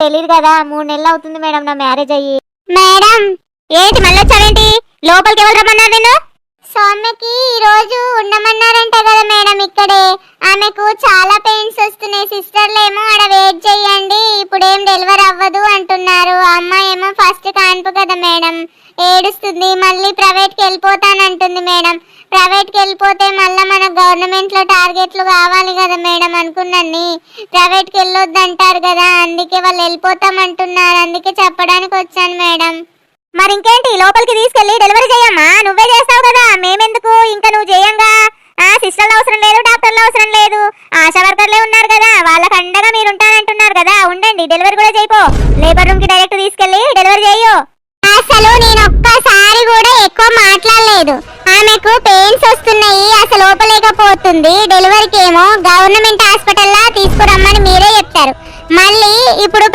తెలియదు కదా, 3 నెలలు అవుతుంది మేడం నా మ్యారేజ్ అయ్యి. మేడం ఏంటి మళ్ళీ వచ్చావేంటి? లోపలికి ఎవరు రమ్మన్నారు నేను? సౌమ్యకి ఈ రోజు ఉండమన్నారంట కదా మేడం ఇక్కడే. ఆమెకు చాలా పెయిన్స్ వస్తున్నాయి. సిస్టర్లేమో ఆడ వెయిట్ చేయండి, ఇప్పుడేం డెలివరీ అవ్వదు అంటున్నారు. అమ్మాయి ఏమో ఫస్ట్ కాన్పు కదా మేడం, ఏడుస్తుంది. మళ్ళీ ప్రైవేట్కి వెళ్ళిపోతానంటుంది మేడం. ప్రైవేట్కి వెళ్ళిపోతే మళ్ళీ మన గవర్నమెంట్లో టార్గెట్లు కావాలి కదా మేడం. అనుకున్నాన్ని ప్రైవేట్కి వెళ్ళొద్దు అంటారు కదా, అందుకే వాళ్ళు వెళ్ళిపోతామంటున్నారు. అందుకే చెప్పడానికి వచ్చాను మేడం. మరి ఇంకేంటి, లోపలికి తీసుకెళ్ళి డెలివరీ చేయమ్మా. నువ్వే చేస్తావు కదా, మేమెందుకు? ఇంకా నువ్వు చేయంగా. సిస్టర్లు అవసరం లేదు, డాక్టర్లు అవసరం లేదు, ఆశా వర్కర్లే ఉన్నారు కదా, వాళ్ళకి అండగా మీరు ఉంటానంటున్నారు కదా. ఉండండి, డెలివరీ కూడా చేయిపో. లేబర్ రూమ్ కి డైరెక్ట్ తీసుకెళ్ళి డెలివరీ చేయు. అసలు నేను ఒక్కసారి కూడా ఎక్కువ మాట్లాడలేదు. ఆమెకు పెయిన్స్ వస్తున్నాయి, అసలు లోపలేకపోతుంది. డెలివరీకి ఏమో గవర్నమెంట్ హాస్పిటల్లో తీసుకురమ్మని మీరే చెప్తారు. మళ్ళీ ఇప్పుడు